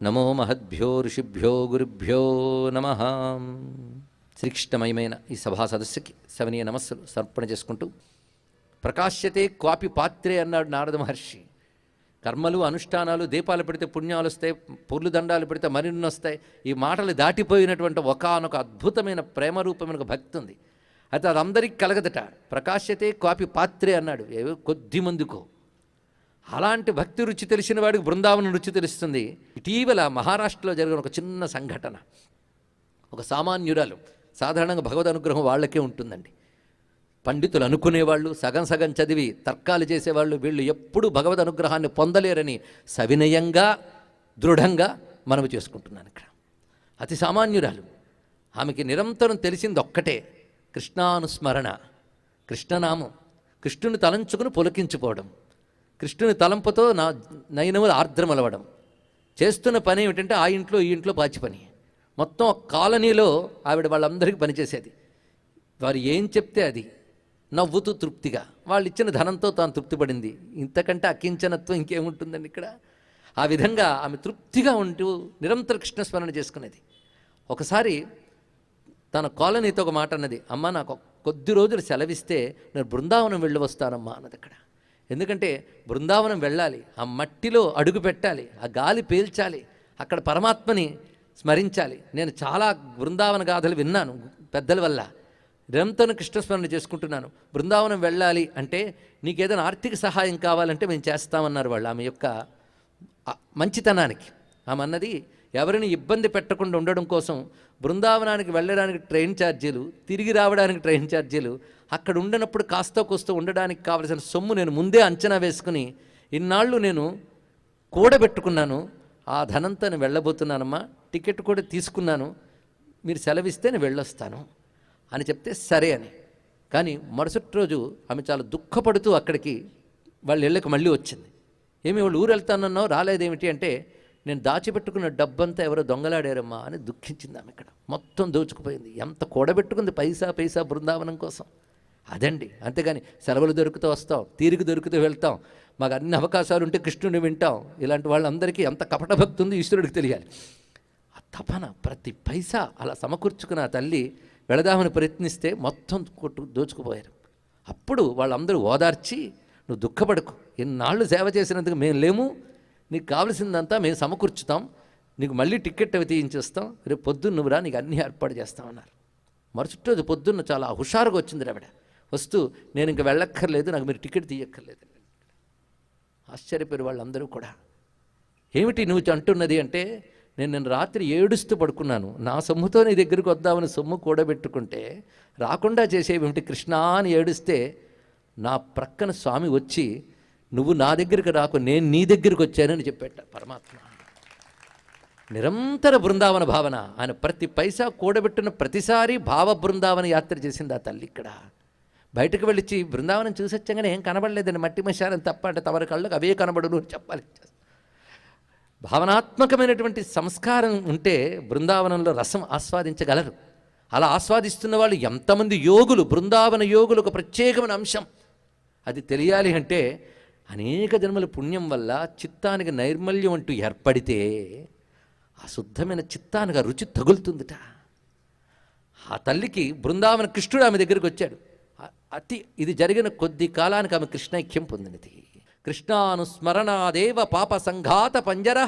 నమో మహద్భ్యో ఋషిభ్యో గురుభ్యో నమః. శ్రీకృష్ణమయమైన ఈ సభా సదస్సుకి సవనీయ నమస్సులు సమర్పణ చేసుకుంటూ, ప్రకాశ్యతే క్వాపి పాత్రే అన్నాడు నారద మహర్షి. కర్మలు అనుష్ఠానాలు, దీపాలు పెడితే పుణ్యాలు వస్తాయి, పూర్లు దండాలు పెడితే మరిన్ని వస్తాయి. ఈ మాటలు దాటిపోయినటువంటి ఒకానొక అద్భుతమైన ప్రేమరూపమైన భక్తి ఉంది. అయితే అది అందరికీ కలగదట. ప్రకాశ్యతే క్వాపి పాత్రే అన్నాడు, ఏవో కొద్ది మందికో. అలాంటి భక్తి రుచి తెలిసిన వాడికి బృందావనం రుచి తెలుస్తుంది. ఇటీవల మహారాష్ట్రలో జరిగిన ఒక చిన్న సంఘటన. ఒక సామాన్యురాలు, సాధారణంగా భగవద్ అనుగ్రహం వాళ్ళకే ఉంటుందండి. పండితులు అనుకునేవాళ్ళు, సగం సగం చదివి తర్కాలు చేసేవాళ్ళు, వీళ్ళు ఎప్పుడూ భగవద్ అనుగ్రహాన్ని పొందలేరని సవినయంగా దృఢంగా మనవి చేసుకుంటున్నాను. ఇక్కడ అతి సామాన్యురాలు. ఆమెకి నిరంతరం తెలిసింది ఒక్కటే, కృష్ణానుస్మరణ, కృష్ణనామం, కృష్ణుని తలంచుకుని పులకించిపోవడం, కృష్ణుని తలంపుతో నయనములు ఆర్ద్రమలవడం. చేస్తున్న పని ఏమిటంటే ఆ ఇంట్లో ఈ ఇంట్లో పాచి పని. మొత్తం కాలనీలో ఆవిడ వాళ్ళందరికీ పనిచేసేది. వారు ఏం చెప్తే అది నవ్వుతూ తృప్తిగా, వాళ్ళు ఇచ్చిన ధనంతో తాను తృప్తిపడింది. ఇంతకంటే అకించనత్వం ఇంకేముంటుందండి ఇక్కడ. ఆ విధంగా ఆమె తృప్తిగా ఉంటూ నిరంతర కృష్ణస్మరణ చేసుకునేది. ఒకసారి తన కాలనీతో ఒక మాట అన్నది, అమ్మ నాకు కొద్ది రోజులు సెలవిస్తే నేను బృందావనం వెళ్ళి వస్తానమ్మా అన్నది. అక్కడ ఎందుకంటే బృందావనం వెళ్ళాలి, ఆ మట్టిలో అడుగు పెట్టాలి, ఆ గాలి పీల్చాలి, అక్కడ పరమాత్మని స్మరించాలి. నేను చాలా బృందావన గాథలు విన్నాను పెద్దల వల్ల, నిరంతరం కృష్ణస్మరణ చేసుకుంటున్నాను. బృందావనం వెళ్ళాలి అంటే నీకేదైనా ఆర్థిక సహాయం కావాలంటే మేము చేస్తామన్నారు వాళ్ళు. ఆమె యొక్క మంచితనానికి ఆమె అన్నది, ఎవరిని ఇబ్బంది పెట్టకుండా ఉండడం కోసం బృందావనానికి వెళ్ళడానికి ట్రైన్ ఛార్జీలు, తిరిగి రావడానికి ట్రైన్ ఛార్జీలు, అక్కడ ఉండనప్పుడు కాస్త కూస్త ఉండడానికి కావలసిన సొమ్ము నేను ముందే అంచనా వేసుకుని ఇన్నాళ్ళు నేను కూడబెట్టుకున్నాను. ఆ ధనంతో నేను వెళ్ళబోతున్నానమ్మా, టికెట్ కూడా తీసుకున్నాను, మీరు సెలవిస్తే నేను వెళ్ళొస్తాను అని చెప్తే సరే అని. కానీ మరుసటి రోజు ఆమె చాలా దుఃఖపడుతూ అక్కడికి వాళ్ళ ఇళ్ళకి మళ్ళీ వచ్చింది. ఏమి వాళ్ళు ఊరు వెళ్తానన్నావు రాలేదేమిటి అంటే, నేను దాచిపెట్టుకున్న డబ్బంతా ఎవరో దొంగలాడారమ్మా అని దుఃఖించింది ఆమె. ఇక్కడ మొత్తం దోచుకుపోయింది. ఎంత కూడబెట్టుకుంది పైసా పైసా బృందావనం కోసం. అదండి. అంతేగాని సెలవులు దొరుకుతూ వస్తాం, తీరిక దొరుకుతూ వెళ్తాం, మాకు అన్ని అవకాశాలు ఉంటే కృష్ణుని వింటాం. ఇలాంటి వాళ్ళందరికీ ఎంత కపట భక్తి ఉంది ఈశ్వరుడికి తెలియాలి. ఆ తపన ప్రతి పైసా అలా సమకూర్చుకున్న ఆ తల్లి వెళదామని ప్రయత్నిస్తే మొత్తం దోచుకుపోయారు. అప్పుడు వాళ్ళందరూ ఓదార్చి, నువ్వు దుఃఖపడకు, ఎన్నాళ్ళు సేవ చేసినందుకు మేము లేము, నీకు కావలసిందంతా మేము సమకూర్చుతాం, నీకు మళ్ళీ టికెట్ అవి తీయించేస్తాం, రేపు పొద్దున్న నువ్వురా, నీకు అన్నీ ఏర్పాటు చేస్తామన్నారు. మరుసటి రోజు పొద్దున్న చాలా హుషారుగా వచ్చింది ఆవిడ. వస్తూ, నేను ఇంక వెళ్ళక్కర్లేదు, నాకు మీరు టికెట్ తీయక్కర్లేదు. ఆశ్చర్యపోయారు వాళ్ళందరూ కూడా. ఏమిటి నువ్వు అంటున్నది అంటే, నేను రాత్రి ఏడుస్తూ పడుకున్నాను, నా సొమ్ముతో నీ దగ్గరికి వద్దామని సొమ్ము కూడబెట్టుకుంటే రాకుండా చేసేవేమిటి కృష్ణ అని ఏడుస్తే, నా ప్రక్కన స్వామి వచ్చి నువ్వు నా దగ్గరికి రాకు, నేను నీ దగ్గరికి వచ్చానని చెప్పేట పరమాత్మ. నిరంతర బృందావన భావన. ఆయన ప్రతి పైసా కూడబెట్టిన ప్రతిసారి భావ బృందావన యాత్ర చేసింది ఆ తల్లి. ఇక్కడ బయటకు వెళ్ళి బృందావనం చూసొచ్చాగానే ఏం కనబడలేదండి, మట్టి మశాలని తప్ప అంటే తవరి కళ్ళకు అవే కనబడును అని చెప్పాలి. భావనాత్మకమైనటువంటి సంస్కారం ఉంటే బృందావనంలో రసం ఆస్వాదించగలరు. అలా ఆస్వాదిస్తున్న వాళ్ళు ఎంతమంది యోగులు, బృందావన యోగులు ఒక ప్రత్యేకమైన అంశం. అది తెలియాలి అంటే అనేక జన్మల పుణ్యం వల్ల చిత్తానికి నైర్మల్యం అంటూ ఏర్పడితే ఆ శుద్ధమైన చిత్తానికి ఆ రుచి తగులుతుందిట. ఆ తల్లికి బృందావన కృష్ణుడు ఆమె దగ్గరికి వచ్చాడు. ఇది జరిగిన కొద్ది కాలానికి ఆమె కృష్ణైక్యం పొందినది. కృష్ణానుస్మరణాదేవ పాప సంఘాత పంజర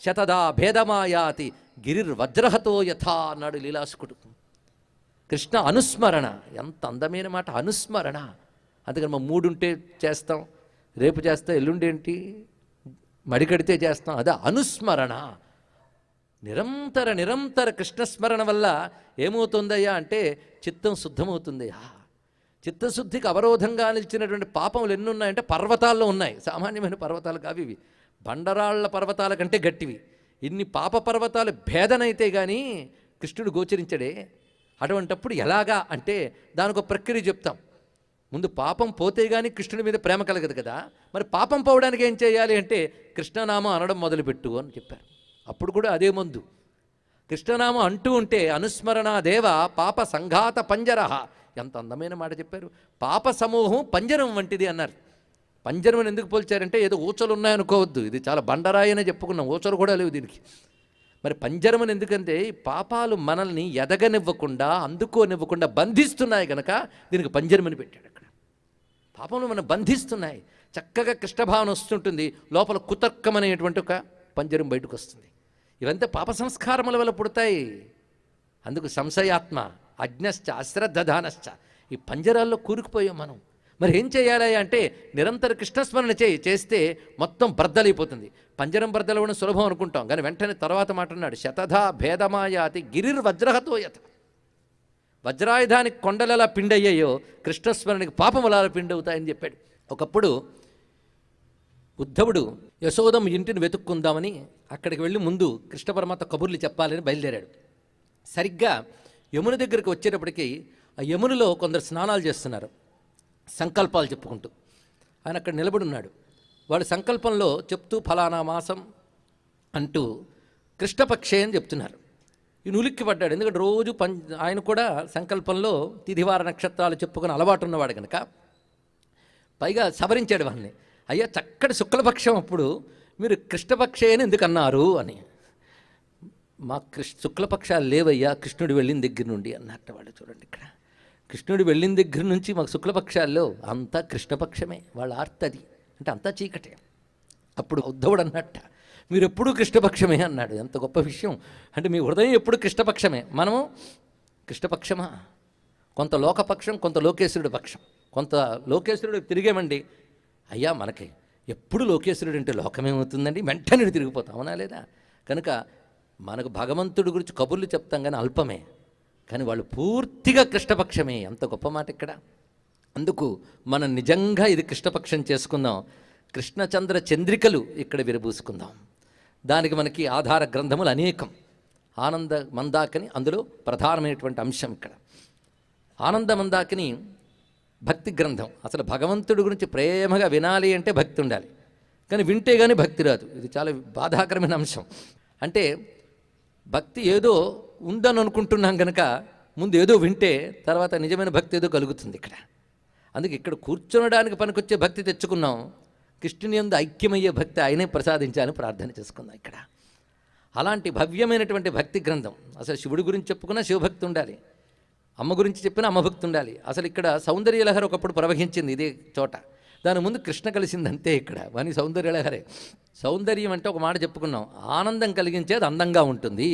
శతదా భేదమాయాతి గిరిర్వజ్రహతో యథా అన్నాడు లీలాసుకుడు. కృష్ణ అనుస్మరణ, ఎంత అందమైన మాట, అనుస్మరణ. అందుకని మా మూడుంటే చేస్తాం, రేపు చేస్తాం, ఎల్లుండేంటి మడికడితే చేస్తాం, అదే అనుస్మరణ. నిరంతర కృష్ణస్మరణ వల్ల ఏమవుతుందయ్యా అంటే చిత్తం శుద్ధమవుతుందయ్యా. చిత్తశుద్ధికి అవరోధంగా నిలిచినటువంటి పాపములు ఎన్ని ఉన్నాయంటే పర్వతాల్లో ఉన్నాయి. సామాన్యమైన పర్వతాలు కావి ఇవి, బండరాళ్ల పర్వతాల కంటే గట్టివి. ఇన్ని పాప పర్వతాలు భేదనైతే కానీ కృష్ణుడు గోచరించడే. అటువంటప్పుడు ఎలాగా అంటే దానికి ఒక ప్రక్రియ చెప్తాం. ముందు పాపం పోతే కానీ కృష్ణుడి మీద ప్రేమ కలగదు కదా. మరి పాపం పోవడానికి ఏం చేయాలి అంటే కృష్ణనామం అనడం మొదలుపెట్టు అని చెప్పారు. అప్పుడు కూడా అదే మందు. కృష్ణనామం అంటూ ఉంటే అనుస్మరణ దేవ పాప సంఘాత పంజర. ఎంత అందమైన మాట చెప్పారు. పాప సమూహం పంజరం వంటిది అన్నారు. పంజరం ఎందుకు పోల్చారంటే ఏదో ఊచలు ఉన్నాయనుకోవద్దు, ఇది చాలా బండరాయి అనే చెప్పుకున్నాం, ఊచలు కూడా లేవు దీనికి. మరి పంజరమని ఎందుకంటే పాపాలు మనల్ని ఎదగనివ్వకుండా అందుకోనివ్వకుండా బంధిస్తున్నాయి కనుక దీనికి పంజరమని పెట్టాడు అక్కడ. పాపములు మనం బంధిస్తున్నాయి. చక్కగా కృష్ణభావన వస్తుంటుంది, లోపల కుతర్కమనేటువంటి ఒక పంజరం బయటకు వస్తుంది. ఇవంతా పాప సంస్కారముల వల్ల పుడతాయి. అందుకు సంశయాత్మ అజ్ఞశ్చ అశ్రద్ధధానశ్చ. ఈ పంజరాల్లో కూరుకుపోయాం మనం. మరి ఏం చేయాలి అంటే నిరంతర కృష్ణస్మరణ చేస్తే మొత్తం బ్రద్దలైపోతుంది. పంజరం బ్రద్దలవడం సులభం అనుకుంటాం, కానీ వెంటనే తర్వాత మాట అన్నాడు, శతధా భేదమాయాతి గిరిర్వజ్రహతో యథ. వజ్రాయుధానికి కొండలు ఎలా పిండయ్యాయో కృష్ణస్మరణకి పాపములు అలా పిండవుతాయని చెప్పాడు. ఒకప్పుడు ఉద్ధవుడు యశోదం ఇంటిని వెతుక్కుందామని అక్కడికి వెళ్ళి ముందు కృష్ణ పరమాత్మ కబుర్లు చెప్పాలని బయలుదేరాడు. సరిగ్గా యమున దగ్గరికి వచ్చేటప్పటికి ఆ యమునలో కొందరు స్నానాలు చేస్తున్నారు, సంకల్పాలు చెప్పుకుంటూ. ఆయన అక్కడ నిలబడి ఉన్నాడు. వాడు సంకల్పంలో చెప్తూ ఫలానా మాసం అంటూ కృష్ణపక్షే అని చెప్తున్నారు. ఈ ఉలిక్కి పడ్డాడు. ఎందుకంటే రోజు ఆయన కూడా సంకల్పంలో తిథివార నక్షత్రాలు చెప్పుకుని అలవాటు ఉన్నవాడు కనుక పైగా సవరించాడు వాళ్ళని. అయ్యా చక్కటి శుక్లపక్షం, అప్పుడు మీరు కృష్ణపక్షే అని ఎందుకు అన్నారు అని. మా శుక్లపక్షాలు లేవయ్యా కృష్ణుడు వెళ్ళిన దగ్గర నుండి అన్నట్టు వాళ్ళు. చూడండి ఇక్కడ కృష్ణుడు వెళ్ళిన దగ్గర నుంచి మాకు శుక్లపక్షాల్లో అంతా కృష్ణపక్షమే, వాళ్ళ ఆర్తది అంటే అంతా చీకటే. అప్పుడు ఉద్ధవుడు అన్నట్ట మీరు ఎప్పుడూ కృష్ణపక్షమే అన్నాడు. ఎంత గొప్ప విషయం అంటే మీ హృదయం ఎప్పుడు కృష్ణపక్షమే, మనము కృష్ణపక్షమా? కొంత లోకపక్షం, కొంత లోకేశ్వరుడు పక్షం. కొంత లోకేశ్వరుడు తిరిగేమండి, అయ్యా మనకి ఎప్పుడు లోకేశ్వరుడు అంటే లోకమేమవుతుందండి, వెంటనే తిరిగిపోతాం, అవునా లేదా? కనుక మనకు భగవంతుడి గురించి కబుర్లు చెప్తాం కానీ అల్పమే, కానీ వాళ్ళు పూర్తిగా కృష్ణపక్షమే. అంత గొప్ప మాట ఇక్కడ. అందుకు మనం నిజంగా ఇది కృష్ణపక్షం చేసుకుందాం. కృష్ణచంద్ర చంద్రికలు ఇక్కడ విరబూసుకుందాం. దానికి మనకి ఆధార గ్రంథములు అనేకం. ఆనంద మందాకిని అందులో ప్రధానమైనటువంటి అంశం ఇక్కడ. ఆనంద మందాకిని భక్తి గ్రంథం. అసలు భగవంతుడి గురించి ప్రేమగా వినాలి అంటే భక్తి ఉండాలి, కానీ వింటే కానీ భక్తి రాదు. ఇది చాలా బాధాకరమైన అంశం. అంటే భక్తి ఏదో ఉందని అనుకుంటున్నాం కనుక ముందు ఏదో వింటే తర్వాత నిజమైన భక్తి ఏదో కలుగుతుంది ఇక్కడ. అందుకే ఇక్కడ కూర్చోనడానికి పనికొచ్చే భక్తి తెచ్చుకున్నాం. కృష్ణుని యందు ఐక్యమయ్యే భక్తి ఆయనే ప్రసాదించాలని ప్రార్థన చేసుకుందాం ఇక్కడ. అలాంటి భవ్యమైనటువంటి భక్తి గ్రంథం. అసలు శివుడి గురించి చెప్పుకున్నా శివభక్తి ఉండాలి, అమ్మ గురించి చెప్పినా అమ్మభక్తి ఉండాలి. అసలు ఇక్కడ సౌందర్యలహరి ఒకప్పుడు ప్రవహించింది ఇదే చోట, దాని ముందు కృష్ణ కలిసింది అంతే. ఇక్కడ వాని సౌందర్యలహరే. సౌందర్యం అంటే ఒక మాట చెప్పుకున్నాం, ఆనందం కలిగించేది అందంగా ఉంటుంది.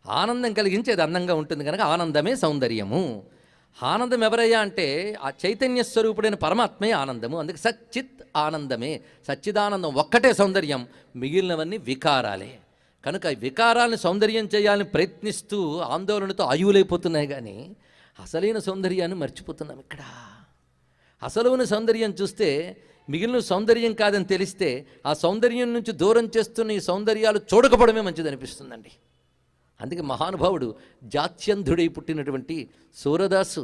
ఆనందం కలిగించేది అందంగా ఉంటుంది కనుక ఆనందమే సౌందర్యము. ఆనందం ఎవరయ్యా అంటే ఆ చైతన్య స్వరూపుడైన పరమాత్మే ఆనందము. అందుకే సచ్చిత్ ఆనందమే, సచ్చిదానందం ఒక్కటే సౌందర్యం, మిగిలినవన్నీ వికారాలే. కనుక వికారాలను సౌందర్యం చేయాలని ప్రయత్నిస్తూ ఆందోళనతో ఆయువులైపోతున్నాయి, కానీ అసలైన సౌందర్యాన్ని మర్చిపోతున్నాం ఇక్కడ. అసలైన సౌందర్యం చూస్తే మిగిలిన సౌందర్యం కాదని తెలిస్తే ఆ సౌందర్యం నుంచి దూరం చేస్తున్న ఈ సౌందర్యాలు చూడకపోవడమే మంచిది అనిపిస్తుందండి. అందుకే మహానుభావుడు జాత్యంధుడై పుట్టినటువంటి సూరదాసు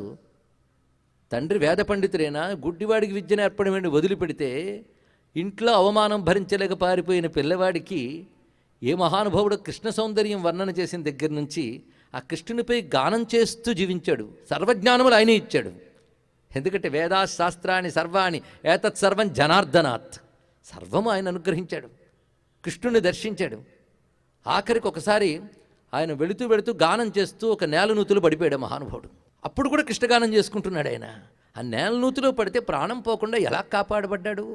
తండ్రి వేద పండితుడైనా గుడ్డివాడికి విద్య నేర్పడమని వదిలిపెడితే ఇంట్లో అవమానం భరించలేక పారిపోయిన పిల్లవాడికి ఏ మహానుభావుడు కృష్ణ సౌందర్యం వర్ణన చేసిన దగ్గర నుంచి ఆ కృష్ణునిపై గానం చేస్తూ జీవించాడు. సర్వజ్ఞానములు ఆయనే ఇచ్చాడు. ఎందుకంటే వేదాశాస్త్రాన్ని సర్వాణి ఏతత్ సర్వం జనార్దనాత్, సర్వము ఆయన అనుగ్రహించాడు. కృష్ణుని దర్శించాడు. ఆఖరికి ఒకసారి ఆయన వెళుతూ వెళుతూ గానం చేస్తూ ఒక నేలనూతులు పడిపోయాడు మహానుభావుడు. అప్పుడు కూడా కృష్ణగానం చేసుకుంటున్నాడు ఆయన. ఆ నేలనూతిలో పడితే ప్రాణం పోకుండా ఎలా కాపాడబడ్డాడు?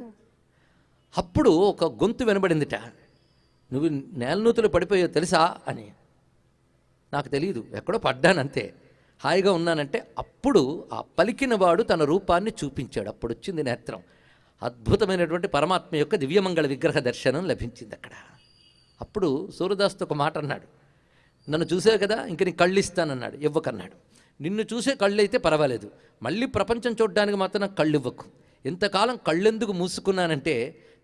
అప్పుడు ఒక గొంతు వినబడిందిట, నువ్వు నేలనూతులు పడిపోయావు తెలుసా అని. నాకు తెలియదు, ఎక్కడో పడ్డానంతే, హాయిగా ఉన్నానంటే అప్పుడు ఆ పలికిన వాడు తన రూపాన్ని చూపించాడు. అప్పుడు వచ్చింది నేత్రం. అద్భుతమైనటువంటి పరమాత్మ యొక్క దివ్యమంగళ విగ్రహ దర్శనం లభించింది అక్కడ. అప్పుడు సూరదాస్తో ఒక మాట అన్నాడు, నన్ను చూసావు కదా, ఇంక నీ కళ్ళు ఇస్తానన్నాడు. ఇవ్వకన్నాడు. నిన్ను చూసే కళ్ళు అయితే పర్వాలేదు, మళ్ళీ ప్రపంచం చూడడానికి మాత్రం నాకు కళ్ళు ఇవ్వకు. ఇంతకాలం కళ్ళెందుకు మూసుకున్నానంటే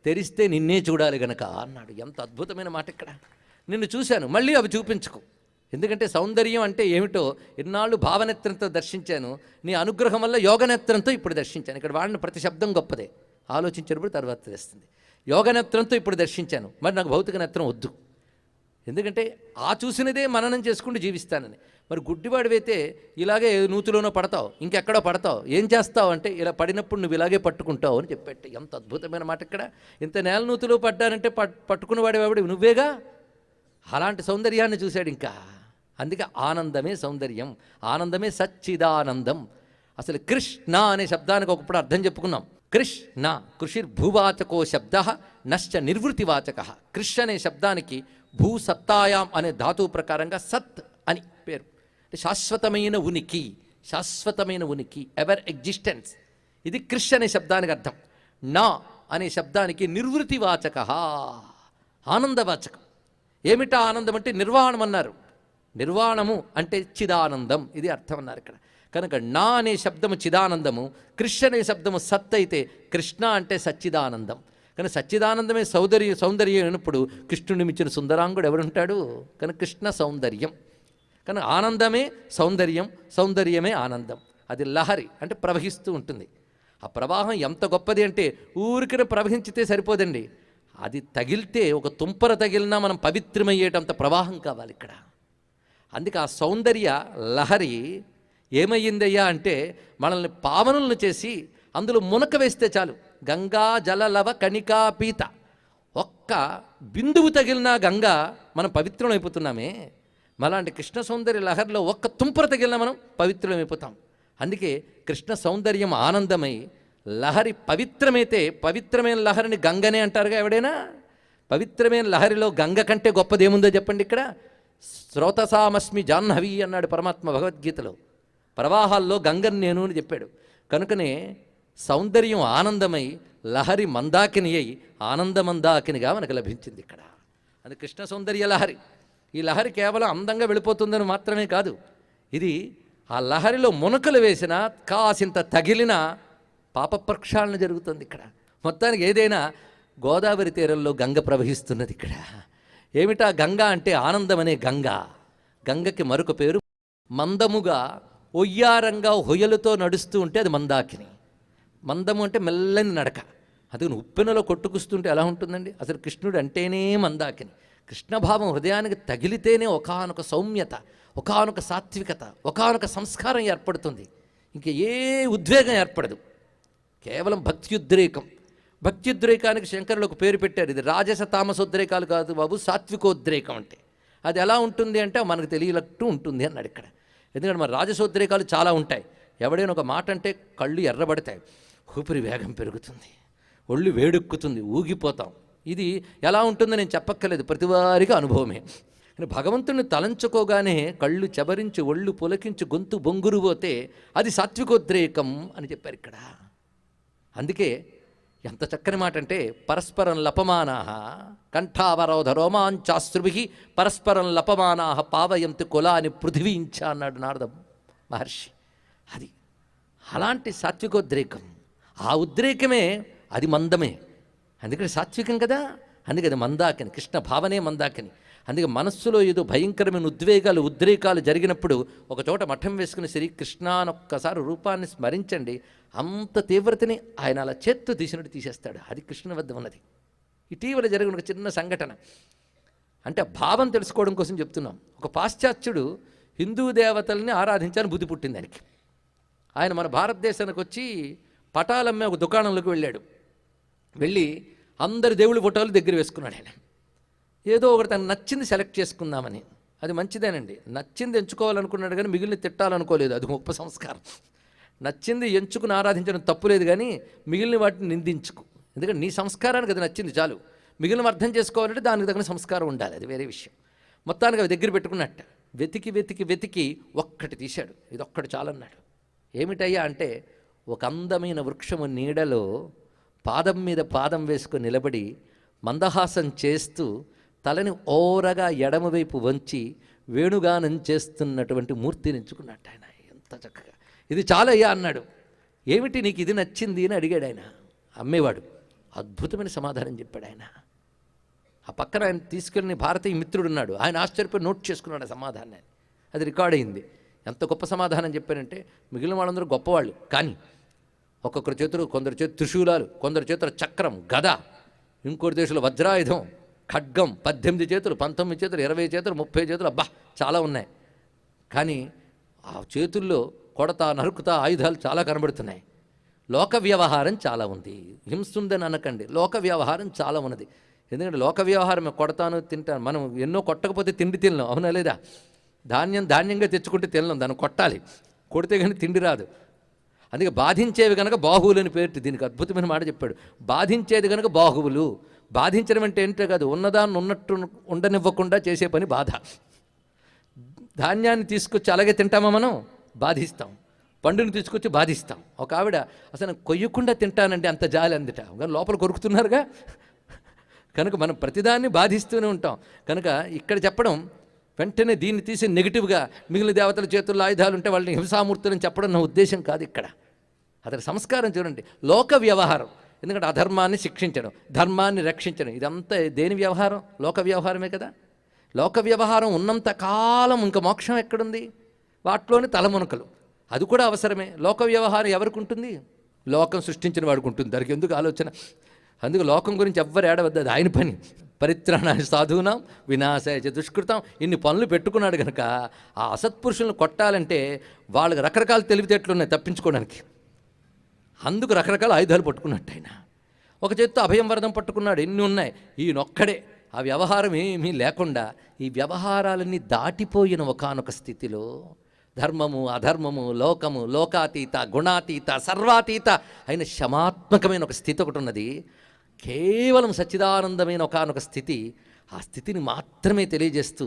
తెరిస్తే నిన్నే చూడాలి గనక అన్నాడు. ఎంత అద్భుతమైన మాట ఇక్కడ. నిన్ను చూశాను, మళ్ళీ అవి చూపించుకో. ఎందుకంటే సౌందర్యం అంటే ఏమిటో ఇన్నాళ్ళు భావనేత్రంతో దర్శించాను, నీ అనుగ్రహం వల్ల యోగనేత్రంతో ఇప్పుడు దర్శించాను. ఇక్కడ వాడిన ప్రతి శబ్దం గొప్పదే, ఆలోచించినప్పుడు తర్వాత తెస్తుంది. యోగనేత్రంతో ఇప్పుడు దర్శించాను, మరి నాకు భౌతిక నేత్రం వద్దు. ఎందుకంటే ఆ చూసినదే మననం చేసుకుంటూ జీవిస్తానని. మరి గుడ్డివాడివైతే ఇలాగే నూతులోనో పడతావు, ఇంకెక్కడో పడతావు, ఏం చేస్తావు అంటే ఇలా పడినప్పుడు నువ్వు ఇలాగే పట్టుకుంటావు అని చెప్పేట్టు. ఎంత అద్భుతమైన మాట ఇక్కడ. ఇంత నేల నూతులో పడ్డానంటే పట్టుకున్నవాడేవాడు నువ్వేగా. అలాంటి సౌందర్యాన్ని చూశాడు ఇంకా. అందుకే ఆనందమే సౌందర్యం, ఆనందమే సచ్చిదానందం. అసలు కృష్ణ అనే శబ్దానికి ఒకప్పుడు అర్థం చెప్పుకున్నాం. కృష్ణ, కృషిర్భూవాచకో శబ్ద నశ్చ నిర్వృతివాచక. కృష్ అనే శబ్దానికి భూసత్తాయాం అనే ధాతువు ప్రకారంగా సత్ అని పేరు. శాశ్వతమైన ఉనికి, శాశ్వతమైన ఉనికి, ఎవర్ ఎగ్జిస్టెన్స్. ఇది కృష్ అనే శబ్దానికి అర్థం. నా అనే శబ్దానికి నిర్వృతివాచక, ఆనందవాచకం. ఏమిటా ఆనందం అంటే నిర్వాణం అన్నారు. నిర్వాణము అంటే చిదానందం, ఇది అర్థం అన్నారు ఇక్కడ. కనుక నా అనే శబ్దము చిదానందము, కృష్ణ అనే శబ్దము సత్ అయితే కృష్ణ అంటే సచ్చిదానందం. కానీ సచ్చిదానందమే సౌందర్యం అయినప్పుడు కృష్ణుని మించిన సుందరాంగుడు ఎవడుంటాడు? కనుక కృష్ణ సౌందర్యం. కనుక ఆనందమే సౌందర్యం, సౌందర్యమే ఆనందం. అది లహరి అంటే ప్రవహిస్తూ ఉంటుంది. ఆ ప్రవాహం ఎంత గొప్పది అంటే ఊరికనే ప్రవహించితే సరిపోదండి. అది తగిలితే, ఒక తుంపర తగిలినా మనం పవిత్రమయ్యేటంత ప్రవాహం కావాలి ఇక్కడ. అందుకే ఆ సౌందర్య లహరి ఏమయ్యిందయ్యా అంటే మనల్ని పావనులను చేసి అందులో మునక వేస్తే చాలు. గంగా జలలవ కణికా పీత, ఒక్క బిందువు తగిలినా గంగా మనం పవిత్రమైపోతున్నామే. మలాంటి కృష్ణ సౌందర్య లహరిలో ఒక్క తుంపర తగిలినా మనం పవిత్రమైపోతాం. అందుకే కృష్ణ సౌందర్యం ఆనందమై లహరి పవిత్రమైతే, పవిత్రమైన లహరిని గంగనే అంటారుగా ఎవడైనా. పవిత్రమైన లహరిలో గంగ కంటే గొప్పదేముందో చెప్పండి ఇక్కడ. స్రోతసామస్మి జాహ్నవి అన్నాడు పరమాత్మ భగవద్గీతలో. ప్రవాహాల్లో గంగని నేను అని చెప్పాడు. కనుకనే సౌందర్యం ఆనందమై లహరి మందాకిని అయి ఆనందమందాకినిగా మనకు లభించింది ఇక్కడ. అది కృష్ణ సౌందర్య లహరి. ఈ లహరి కేవలం అందంగా వెళ్ళిపోతుందని మాత్రమే కాదు, ఇది ఆ లహరిలో మునకలు వేసినా కాసింత తగిలిన పాప ప్రక్షాళన జరుగుతుంది ఇక్కడ. మొత్తానికి ఏదైనా గోదావరి తీరంలో గంగ ప్రవహిస్తున్నది ఇక్కడ. ఏమిటా గంగ అంటే ఆనందమనే గంగ. గంగకి మరొక పేరు మందముగా, ఒయ్యారంగా హొయలుతో నడుస్తూ ఉంటే అది మందాకిని. మందము అంటే మెల్లని నడక. అది ఉప్పెనలో కొట్టుకుస్తుంటే ఎలా ఉంటుందండి? అసలు కృష్ణుడు అంటేనే మందాకిని. కృష్ణభావం హృదయానికి తగిలితేనే ఒకానొక సౌమ్యత, ఒకానొక సాత్వికత, ఒకానొక సంస్కారం ఏర్పడుతుంది. ఇంక ఏ ఉద్వేగం ఏర్పడదు, కేవలం భక్త్యుద్రేకం. భక్త్యుద్రేకానికి శంకరులు ఒక పేరు పెట్టారు. ఇది రాజస తామసోద్రేకాలు కాదు బాబు, సాత్వికోద్రేకం అంటే. అది ఎలా ఉంటుంది అంటే మనకు తెలియనట్టు ఉంటుంది అన్నాడు ఇక్కడ. ఎందుకంటే మన రాజసోద్రేకాలు చాలా ఉంటాయి. ఎవడైనా ఒక మాట అంటే కళ్ళు ఎర్రబడతాయి, ఊపిరి వేగం పెరుగుతుంది, ఒళ్ళు వేడెక్కుతుంది, ఊగిపోతాం. ఇది ఎలా ఉంటుందో నేను చెప్పక్కర్లేదు, ప్రతివారికి అనుభవమే. భగవంతుని తలంచుకోగానే కళ్ళు చెబరించి, ఒళ్ళు పులకించి, గొంతు బొంగురు పోతే అది సాత్వికోద్రేకం అని చెప్పారు ఇక్కడ. అందుకే ఎంత చక్కని మాట అంటే పరస్పరం లపమానా కంఠావరోధ రోమాంచాశ్రుభి పరస్పరం లపమానా పావయంతి కులాని పృథివీంచ అన్నాడు నారద మహర్షి. అది అలాంటి సాత్వికోద్రేకం. ఆ ఉద్రేకమే అది మందమే. అందుకని సాత్వికం కదా, అందుకే అది మందాకిని. కృష్ణ భావనే మందాకిని. అందుకే మనస్సులో ఏదో భయంకరమైన ఉద్రేకాలు జరిగినప్పుడు ఒక చోట మఠం వేసుకుని శ్రీకృష్ణ ఒక్కసారి రూపాన్ని స్మరించండి, అంత తీవ్రతని ఆయన అలా చేత్తో తీసినట్టు తీసేస్తాడు. అది కృష్ణ వద్ద ఉన్నది. ఇటీవల జరిగిన ఒక చిన్న సంఘటన, అంటే భావం తెలుసుకోవడం కోసం చెప్తున్నాం. ఒక పాశ్చాత్యుడు హిందూ దేవతల్ని ఆరాధించాలని బుద్ధి పుట్టింది ఆయనకి. ఆయన మన భారతదేశానికి వచ్చి పటాలమ్మే ఒక దుకాణంలోకి వెళ్ళి అందరి దేవుడి ఫోటోలు దగ్గర వేసుకున్నాడు. ఆయన ఏదో ఒకటి తనకు నచ్చింది సెలెక్ట్ చేసుకుందామని. అది మంచిదేనండి, నచ్చింది ఎంచుకోవాలనుకున్నాడు కానీ మిగిలిన తిట్టాలనుకోలేదు. అది గొప్ప సంస్కారం. నచ్చింది ఎంచుకుని ఆరాధించడం తప్పులేదు, కానీ మిగిలిన వాటిని నిందించుకు. ఎందుకంటే నీ సంస్కారానికి అది నచ్చింది చాలు, మిగిలిన అర్థం చేసుకోవాలంటే దానికి తగిన సంస్కారం ఉండాలి, అది వేరే విషయం. మొత్తానికి అవి దగ్గర పెట్టుకున్నట్ట వెతికి ఒక్కటి తీశాడు. ఇది ఒక్కటి చాలన్నాడు. ఏమిటయ్యా అంటే ఒక అందమైన వృక్షము నీడలో పాదం మీద పాదం వేసుకొని నిలబడి మందహాసం చేస్తూ తలని ఓరగా ఎడమవైపు వంచి వేణుగానం చేస్తున్నటువంటి మూర్తిని ఎంచుకున్నట్టు ఆయన. ఎంత చక్కగా, ఇది చాలయ్యా అన్నాడు. ఏమిటి నీకు ఇది నచ్చింది అని అడిగాడు ఆయన. అమ్మేవాడు అద్భుతమైన సమాధానం చెప్పాడు ఆయన. ఆ పక్కన ఆయన తీసుకెళ్ళిన భారతీయ మిత్రుడు ఉన్నాడు, ఆయన ఆశ్చర్యపోయి నోట్ చేసుకున్నాడు ఆ సమాధానాన్ని. అది రికార్డ్ అయింది. ఎంత గొప్ప సమాధానం చెప్పారంటే మిగిలిన వాళ్ళందరూ గొప్పవాళ్ళు, కానీ ఒక్కొక్కరి చేతులు, కొందరి చేతులు త్రిశూలాలు, కొందరి చేతులు చక్రం, గద, ఇంకోటి దేశంలో వజ్రాయుధం, ఖడ్గం, 18 చేతులు, 19 చేతులు, 20 చేతులు, 30 చేతులు, అబ్బా చాలా ఉన్నాయి. కానీ ఆ చేతుల్లో కొడతా నరుకుతా ఆయుధాలు చాలా కనబడుతున్నాయి. లోక వ్యవహారం చాలా ఉంది. హింసుందని అనకండి, లోక వ్యవహారం చాలా ఉన్నది. ఎందుకంటే లోక వ్యవహారం కొడతాను తింటాను, మనం ఎన్నో కొట్టకపోతే తిండి తినలేం, అవునా లేదా? ధాన్యంగా తెచ్చుకుంటే తినలేం, దాన్ని కొట్టాలి, కొడితే కానీ తిండి రాదు. అందుకే బాధించేవి కనుక బాహువులు అని పేరు. దీనికి అద్భుతమైన మాట చెప్పాడు, బాధించేది కనుక బాహువులు. బాధించడం అంటే ఏంటో కాదు, ఉన్నదాన్ని ఉన్నట్టు ఉండనివ్వకుండా చేసే పని బాధ. ధాన్యాన్ని తీసుకొచ్చి అలాగే తింటామా మనం? బాధిస్తాం. పండుని తీసుకొచ్చి బాధిస్తాం. ఒక ఆవిడ అసలు కొయ్యకుండా తింటానండి అంత జాలి అందుట, కానీ లోపల కొరుకుతున్నారుగా. కనుక మనం ప్రతిదాన్ని బాధిస్తూనే ఉంటాం. కనుక ఇక్కడ చెప్పడం వెంటనే దీన్ని తీసి నెగిటివ్గా మిగిలిన దేవతల చేతుల్లో ఆయుధాలు ఉంటే వాళ్ళని హింసామూర్తులని చెప్పడం నా ఉద్దేశం కాదు. ఇక్కడ అతని సంస్కారం చూడండి, లోక వ్యవహారం. ఎందుకంటే అధర్మాన్ని శిక్షించడం, ధర్మాన్ని రక్షించడం, ఇదంతా దేని వ్యవహారం? లోక వ్యవహారమే కదా. లోక వ్యవహారం ఉన్నంత కాలం ఇంకా మోక్షం ఎక్కడుంది? వాటిలోని తలమునకలు, అది కూడా అవసరమే. లోక వ్యవహారం ఎవరికి ఉంటుంది? లోకం సృష్టించిన వాడికి ఉంటుంది, దానికి ఎందుకు ఆలోచన? అందుకు లోకం గురించి ఎవ్వరు ఏడవద్దు, అది ఆయన పని. పరిత్రాణాన్ని సాధూనాం వినాశాయ చ దుష్కృతం, ఇన్ని పనులు పెట్టుకున్నాడు కనుక ఆ అసత్పురుషులను కొట్టాలంటే వాళ్ళకి రకరకాల తెలివితేటలు ఉన్నాయి తప్పించుకోవడానికి. అందుకు రకరకాల ఆయుధాలు పట్టుకున్నట్టు ఆయన. ఒక చేత్తో అభయం వరదం పట్టుకున్నాడు, ఎన్ని ఉన్నాయి. ఈయనొక్కడే ఆ వ్యవహారం ఏమీ లేకుండా ఈ వ్యవహారాలన్నీ దాటిపోయిన ఒకానొక స్థితిలో ధర్మము అధర్మము లోకము లోకాతీత గుణాతీత సర్వాతీత అయిన శమాత్మకమైన ఒక స్థితి ఒకటి ఉన్నది. కేవలం సచ్చిదానందమైన ఒకానొక స్థితి. ఆ స్థితిని మాత్రమే తెలియజేస్తూ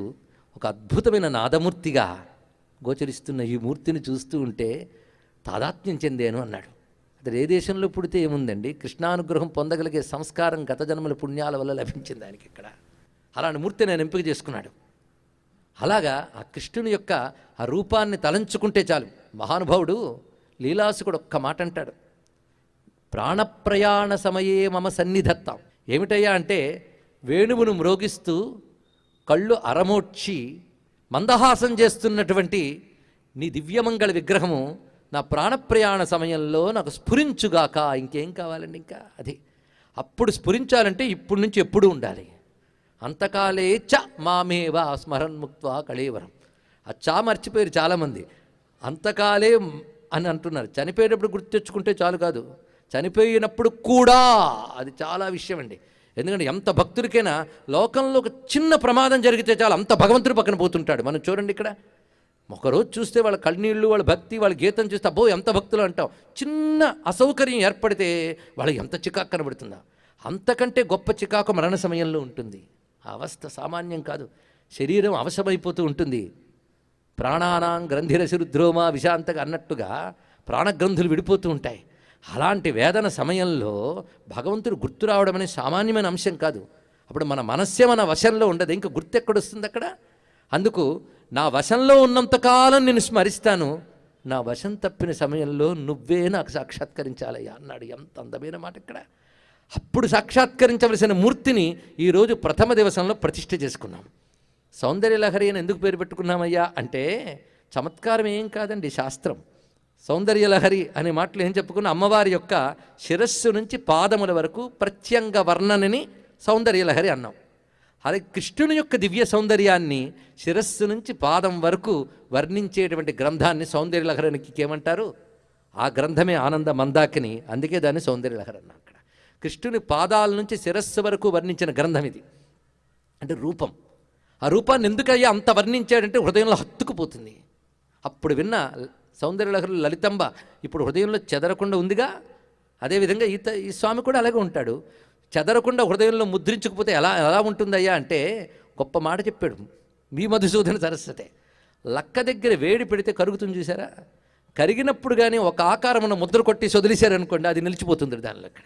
ఒక అద్భుతమైన నాదమూర్తిగా గోచరిస్తున్న ఈ మూర్తిని చూస్తూ ఉంటే తాదాత్మ్యం చెందాను అన్నాడు. అతడు ఏ దేశంలో పుడితే ఏముందండి, కృష్ణానుగ్రహం పొందగలిగే సంస్కారం గత జన్మల పుణ్యాల వల్ల లభించింది ఆయనకి. ఇక్కడ అలాంటి మూర్తి నేను ఎంపిక చేసుకున్నాడు. అలాగా ఆ కృష్ణుని యొక్క ఆ రూపాన్ని తలంచుకుంటే చాలు. మహానుభావుడు లీలాసుకుడు ఒక్క మాట అంటాడు, ప్రాణప్రయాణ సమయే మమ సన్నిధత్తాం. ఏమిటయ్యా అంటే, వేణువును మ్రోగిస్తూ కళ్ళు అరమోడ్చి మందహాసం చేస్తున్నటువంటి నీ దివ్యమంగళ విగ్రహము నా ప్రాణప్రయాణ సమయంలో నాకు స్ఫురించుగాక. ఇంకేం కావాలండి? ఇంకా అది అప్పుడు స్ఫురించాలంటే ఇప్పటి నుంచి ఎప్పుడూ ఉండాలి. అంతకాలే చ మామేవ స్మరణ్ముక్త్వా కళేవరం. ఆ చా మర్చిపోయారు చాలామంది. అంతకాలే అని అంటున్నారు. చనిపోయేటప్పుడు గుర్తు తెచ్చుకుంటే చాలు కాదు, చనిపోయినప్పుడు కూడా అది చాలా విషయం అండి. ఎందుకంటే ఎంత భక్తుడికైనా లోకంలో ఒక చిన్న ప్రమాదం జరిగితే చాలు అంత భగవంతుడి పక్కన పోతుంటాడు. మనం చూడండి ఇక్కడ ఒకరోజు చూస్తే వాళ్ళ కన్నీళ్ళు, వాళ్ళ భక్తి, వాళ్ళ గీతం చూస్తే అబ్బో ఎంత భక్తులు అంటాం. చిన్న అసౌకర్యం ఏర్పడితే వాళ్ళకి ఎంత చికాకు కనబడుతుందా. అంతకంటే గొప్ప చికాకు మరణ సమయంలో ఉంటుంది. ఆ అవస్థ సామాన్యం కాదు. శరీరం అవశమైపోతూ ఉంటుంది. ప్రాణానాం గ్రంథిరశిరుద్రోమా విశాంతగా అన్నట్టుగా ప్రాణగ్రంథులు విడిపోతూ ఉంటాయి. అలాంటి వేదన సమయంలో భగవంతుడు గుర్తు రావడం అనేది సామాన్యమైన అంశం కాదు. అప్పుడు మన మనస్సే మన వశంలో ఉండదు, ఇంకా గుర్తు ఎక్కడొస్తుంది అక్కడ? అందుకు నా వశంలో ఉన్నంతకాలం నేను స్మరిస్తాను, నా వశం తప్పిన సమయంలో నువ్వే నాకు సాక్షాత్కరించాలయ్యా అన్నాడు. ఎంత అందమైన మాట ఇక్కడ. అప్పుడు సాక్షాత్కరించవలసిన మూర్తిని ఈరోజు ప్రథమ దివసంలో ప్రతిష్ఠ చేసుకున్నాం. సౌందర్యలహరి అని ఎందుకు పేరు పెట్టుకున్నామయ్యా అంటే, చమత్కారం ఏం కాదండి, శాస్త్రం. సౌందర్యలహరి అనే మాటలు ఏం చెప్పుకున్నా, అమ్మవారి యొక్క శిరస్సు నుంచి పాదముల వరకు ప్రత్యంగ వర్ణనని సౌందర్యలహరి అన్నాం. అలాగే కృష్ణుని యొక్క దివ్య సౌందర్యాన్ని శిరస్సు నుంచి పాదం వరకు వర్ణించేటువంటి గ్రంథాన్ని సౌందర్యలహరికి ఏమంటారు? ఆ గ్రంథమే ఆనంద మందాకిని, అందుకే దాన్ని సౌందర్యలహరి అన్నాం. అక్కడ కృష్ణుని పాదాల నుంచి శిరస్సు వరకు వర్ణించిన గ్రంథం ఇది. అంటే రూపం. ఆ రూపాన్ని ఎందుకయ్యా అంత వర్ణించాడంటే హృదయంలో హత్తుకుపోతుంది. అప్పుడు విన్న సౌందర్యలహరి లలితంబ ఇప్పుడు హృదయంలో చెదరకుండా ఉందిగా. అదేవిధంగా ఈ స్వామి కూడా అలాగే ఉంటాడు. చెదరకుండా హృదయంలో ముద్రించకపోతే ఎలా ఉంటుందయ్యా అంటే, గొప్ప మాట చెప్పాడు మీ మధుసూదన సరస్వతి. లక్క దగ్గర వేడి పెడితే కరుగుతుంది చూసారా, కరిగినప్పుడు కానీ ఒక ఆకారమును ముద్ర కొట్టి వదిలేశారనుకోండి, అది నిలిచిపోతుంది దానిలో. అక్కడ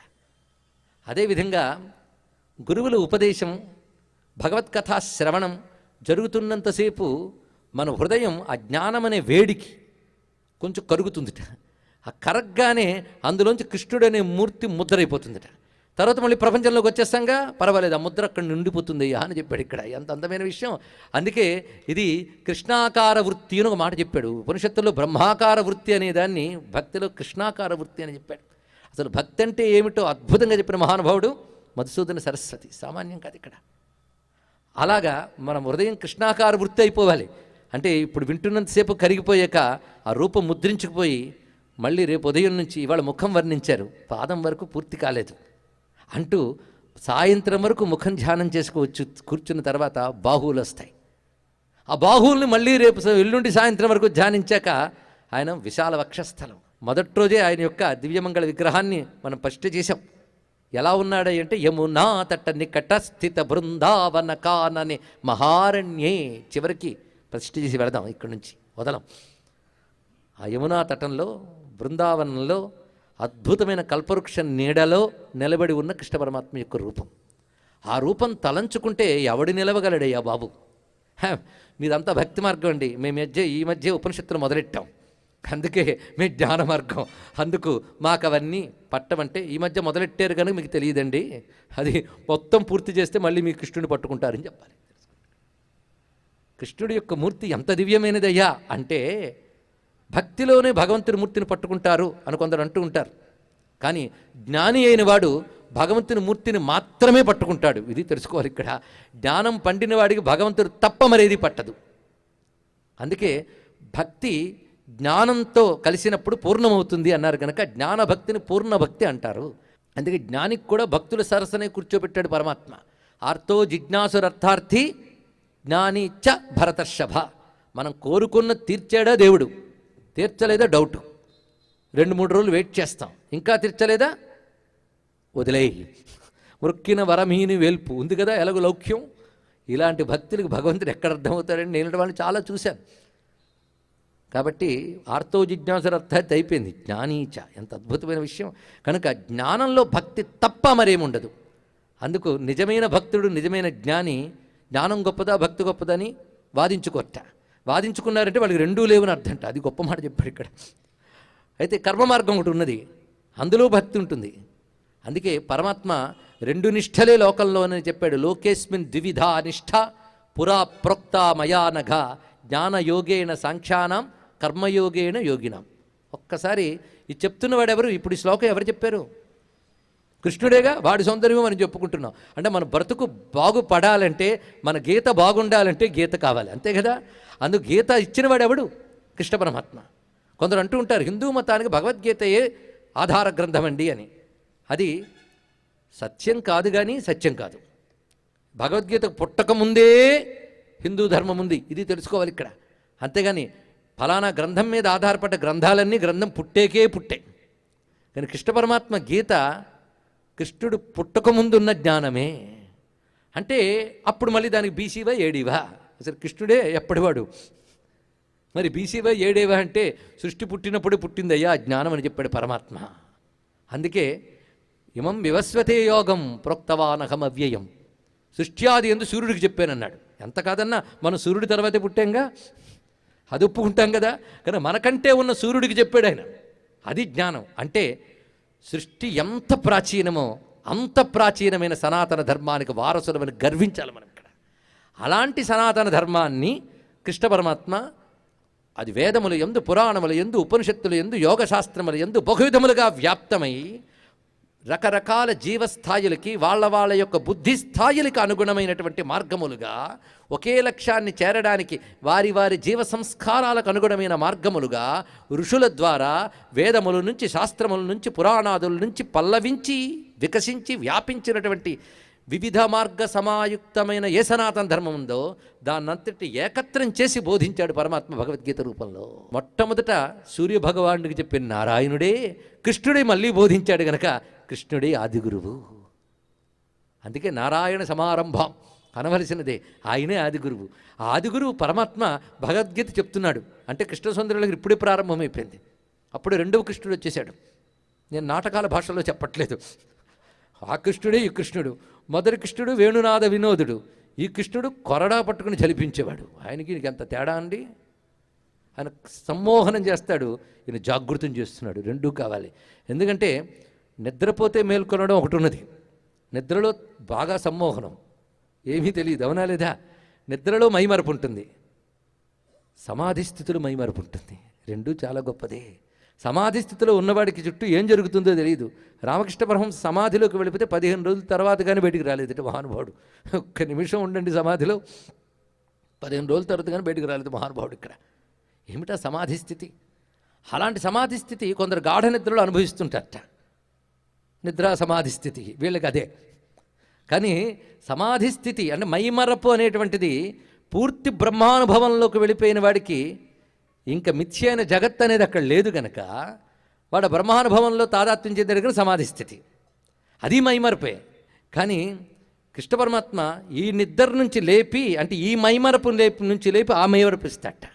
అదేవిధంగా గురువుల ఉపదేశం, భగవత్కథా శ్రవణం జరుగుతున్నంతసేపు మన హృదయం ఆ జ్ఞానం అనే వేడికి కొంచెం కరుగుతుందిట. ఆ కరగ్గానే అందులోంచి కృష్ణుడనే మూర్తి ముద్రైపోతుందిట. తర్వాత మళ్ళీ ప్రపంచంలోకి వచ్చేస్తాంగా, పర్వాలేదు, ఆ ముద్ర అక్కడ నుండిపోతుందయ్యా అని చెప్పాడు. ఇక్కడ ఎంత అందమైన విషయం. అందుకే ఇది కృష్ణాకార వృత్తి అని ఒక మాట చెప్పాడు. ఉపనిషత్తుల్లో బ్రహ్మాకార వృత్తి అనే దాన్ని భక్తిలో కృష్ణాకార వృత్తి అని చెప్పాడు. అసలు భక్తి అంటే ఏమిటో అద్భుతంగా చెప్పిన మహానుభావుడు మధుసూదన సరస్వతి, సామాన్యం కాదు ఇక్కడ. అలాగా మనం హృదయం కృష్ణాకార వృత్తి అయిపోవాలి. అంటే ఇప్పుడు వింటున్నంతసేపు కరిగిపోయాక ఆ రూపం ముద్రించుకుపోయి మళ్ళీ రేపు ఉదయం నుంచి ఇవాళ ముఖం వర్ణించారు, పాదం వరకు పూర్తి కాలేదు అంటూ సాయంత్రం వరకు ముఖం ధ్యానం చేసుకోవచ్చు. కూర్చున్న తర్వాత బాహువులు వస్తాయి. ఆ బాహువుల్ని మళ్ళీ రేపు ఎల్లుండి సాయంత్రం వరకు ధ్యానించాక ఆయన విశాల వక్షస్థలం. మొదటి రోజే ఆయన యొక్క దివ్యమంగళ విగ్రహాన్ని మనం ఫస్ట్ చేసాం. ఎలా ఉన్నాడు అంటే యమునా తట నికట స్థిత బృందావన కానని మహారణ్యే. చివరికి ప్రతిష్ఠ చేసి వెళదాం, ఇక్కడి నుంచి వదలం. ఆ యమునా తటంలో బృందావనంలో అద్భుతమైన కల్పవృక్ష నీడలో నిలబడి ఉన్న కృష్ణ పరమాత్మ యొక్క రూపం. ఆ రూపం తలంచుకుంటే ఎవడు నిలవగలడయ్యా బాబు? మీదంతా భక్తి మార్గం అండి. మేము ఈ మధ్య ఉపనిషత్తులు మొదలెట్టాం, అందుకే మీ జ్ఞాన మార్గం. అందుకు మాకు అవన్నీ పట్టమంటే ఈ మధ్య మొదలెట్టారు కనుక మీకు తెలియదండి. అది మొత్తం పూర్తి చేస్తే మళ్ళీ మీ కృష్ణుడిని పట్టుకుంటారని చెప్పాలి. కృష్ణుడి యొక్క మూర్తి ఎంత దివ్యమైనదయ్యా అంటే భక్తిలోనే భగవంతుని మూర్తిని పట్టుకుంటారు అని కొందరు అంటూ ఉంటారు. కానీ జ్ఞాని అయిన వాడు భగవంతుని మూర్తిని మాత్రమే పట్టుకుంటాడు. ఇది తెలుసుకోవాలి. ఇక్కడ జ్ఞానం పండిన వాడికి భగవంతుడు తప్ప మరేది పట్టదు. అందుకే భక్తి జ్ఞానంతో కలిసినప్పుడు పూర్ణమవుతుంది అన్నారు కనుక జ్ఞానభక్తిని పూర్ణభక్తి అంటారు. అందుకే జ్ఞానికి కూడా భక్తుల సరసనే కూర్చోబెట్టాడు పరమాత్మ. ఆర్తో జిజ్ఞాసురర్థార్థి జ్ఞాని చ భరతర్షభ. మనం కోరుకున్న తీర్చాడా దేవుడు, తీర్చలేదా డౌట్. 2-3 రోజులు వెయిట్ చేస్తాం, ఇంకా తీర్చలేదా వదిలేయి. మృక్కిన వరమీని వేల్పు ఉంది కదా ఎలాగో లౌక్యం. ఇలాంటి భక్తులకు భగవంతుడు ఎక్కడ అర్థమవుతాడని నేను వాళ్ళని చాలా చూశాను. కాబట్టి ఆర్తో జిజ్ఞాసురర్థార్థి అయిపోయింది. జ్ఞానీచ ఎంత అద్భుతమైన విషయం. కనుక జ్ఞానంలో భక్తి తప్ప మరేముండదు. అందుకు నిజమైన భక్తుడు, నిజమైన జ్ఞాని జ్ఞానం గొప్పదా భక్తి గొప్పదని వాదించుకున్నారంటే వాళ్ళకి రెండూ లేవని అర్థంట. అది గొప్ప మాట చెప్పాడు ఇక్కడ. అయితే కర్మ మార్గం ఒకటి ఉన్నది, అందులో భక్తి ఉంటుంది. అందుకే పరమాత్మ 2 నిష్ఠలే లోకంలోనే చెప్పాడు. లోకేస్మిన్ ద్విధా నిష్ఠ పురా ప్రోక్త మయానఘ జ్ఞానయోగేణ సాంఖ్యానాం కర్మయోగేణ యోగినాం. ఒక్కసారి ఇది చెప్తున్నవాడు ఎవరు? ఇప్పుడు ఈ శ్లోకం ఎవరు చెప్పారు? కృష్ణుడేగా. వాడి సౌందర్యం మనం చెప్పుకుంటున్నాం. అంటే మన బ్రతుకు బాగుపడాలంటే, మన గీత బాగుండాలంటే గీత కావాలి, అంతే కదా. అందుకు గీత ఇచ్చినవాడు ఎవడు? కృష్ణ పరమాత్మ. కొందరు అంటూ ఉంటారు హిందూ మతానికి భగవద్గీతయే ఆధార గ్రంథం అండి అని. అది సత్యం కాదు, కానీ సత్యం కాదు. భగవద్గీత పుట్టకముందే హిందూ ధర్మం ఉంది, ఇది తెలుసుకోవాలి ఇక్కడ. అంతేగాని ఫలానా గ్రంథం మీద ఆధారపడ్డ గ్రంథాలన్నీ గ్రంథం పుట్టే. కానీ కృష్ణ పరమాత్మ గీత కృష్ణుడు పుట్టకముందున్న జ్ఞానమే. అంటే అప్పుడు మళ్ళీ దానికి బీసీవా ఏడీవా? అసలు కృష్ణుడే ఎప్పటివాడు. మరి బీసీవా ఏడేవా అంటే సృష్టి పుట్టినప్పుడే పుట్టిందయ్యా జ్ఞానం అని చెప్పాడు పరమాత్మ. అందుకే ఇమం వివస్వతే యోగం ప్రోక్తవానహం అవ్యయం. సృష్ట్యాది ఎందు సూర్యుడికి చెప్పానన్నాడు. ఎంత కాదన్నా మనం సూర్యుడి తర్వాతే పుట్టాంగా, అది ఒప్పుకుంటాం కదా. కానీ మనకంటే ఉన్న సూర్యుడికి చెప్పాడు ఆయన. అది జ్ఞానం అంటే. సృష్టి ఎంత ప్రాచీనమో అంత ప్రాచీనమైన సనాతన ధర్మానికి వారసులమని గర్వించాలి మనం ఇక్కడ. అలాంటి సనాతన ధర్మాన్ని కృష్ణ పరమాత్మ అది వేదముల యందు, పురాణముల యందు, ఉపనిషత్తుల యందు, యోగశాస్త్రముల యందు బహువిధములుగా వ్యాప్తమై రకరకాల జీవస్థాయిలకి వాళ్ళ యొక్క బుద్ధి స్థాయిలకి అనుగుణమైనటువంటి మార్గములుగా, ఒకే లక్ష్యాన్ని చేరడానికి వారి జీవ సంస్కారాలకు అనుగుణమైన మార్గములుగా ఋషుల ద్వారా వేదముల నుంచి, శాస్త్రముల నుంచి, పురాణాదుల నుంచి పల్లవించి వికసించి వ్యాపించినటువంటి వివిధ మార్గ సమాయుక్తమైన ఏ సనాతన ధర్మం ఉందో దాన్నంతటి ఏకత్రం చేసి బోధించాడు పరమాత్మ భగవద్గీత రూపంలో. మొట్టమొదట సూర్యభగవానుడికి చెప్పిన నారాయణుడే కృష్ణుడే మళ్ళీ బోధించాడు గనక కృష్ణుడే ఆదిగురువు. అందుకే నారాయణ సమారంభం అనవలసినదే, ఆయనే ఆదిగురువు. ఆదిగురువు పరమాత్మ భగవద్గీత చెప్తున్నాడు అంటే కృష్ణ సుందరులకు ఇప్పుడే ప్రారంభమైపోయింది. అప్పుడు రెండవ కృష్ణుడు వచ్చేసాడు. నేను నాటకాల భాషలో చెప్పట్లేదు. ఆ కృష్ణుడే ఈ కృష్ణుడు. మొదటి కృష్ణుడు వేణునాద వినోదుడు, ఈ కృష్ణుడు కొరడా పట్టుకుని జలిపించేవాడు. ఆయనకి ఎంత తేడా అండి. ఆయన సమ్మోహనం చేస్తాడు, ఈయన జాగృతం చేస్తున్నాడు. రెండూ కావాలి. ఎందుకంటే నిద్రపోతే మేల్కొనడం ఒకటి ఉన్నది, నిద్రలో బాగా సమ్మోహనం, ఏమీ తెలియదు, అవునా లేదా? నిద్రలో మైమరపు ఉంటుంది, సమాధి స్థితిలో మైమరపు ఉంటుంది. రెండూ చాలా గొప్పదే. సమాధి స్థితిలో ఉన్నవాడికి చుట్టూ ఏం జరుగుతుందో తెలియదు. రామకృష్ణ పరమహంస సమాధిలోకి వెళ్ళిపోతే 15 రోజుల తర్వాత కానీ బయటికి రాలేదట మహానుభావుడు. ఒక్క నిమిషం ఉండండి సమాధిలో, 15 రోజుల తర్వాత కానీ బయటికి రాలేదు మహానుభావుడు. ఇక్కడ ఏమిటా సమాధి స్థితి? అలాంటి సమాధి స్థితి కొందరు గాఢ నిద్రలో అనుభవిస్తుంటారట. నిద్రా సమాధి స్థితి వీళ్ళకి అదే. కానీ సమాధి స్థితి అంటే మైమరపు అనేటువంటిది పూర్తి బ్రహ్మానుభవంలోకి వెళ్ళిపోయిన వాడికి ఇంకా మిథ్య అయిన జగత్ అనేది అక్కడ లేదు కనుక వాడు బ్రహ్మానుభవంలో తాదాత్మ్యం చెందిన సమాధి స్థితి, అది మైమరపే. కానీ కృష్ణ పరమాత్మ ఈ నిద్ర నుంచి లేపి, అంటే ఈ మైమరపు నుంచి లేపి ఆ మైమరపు ఇస్తాట.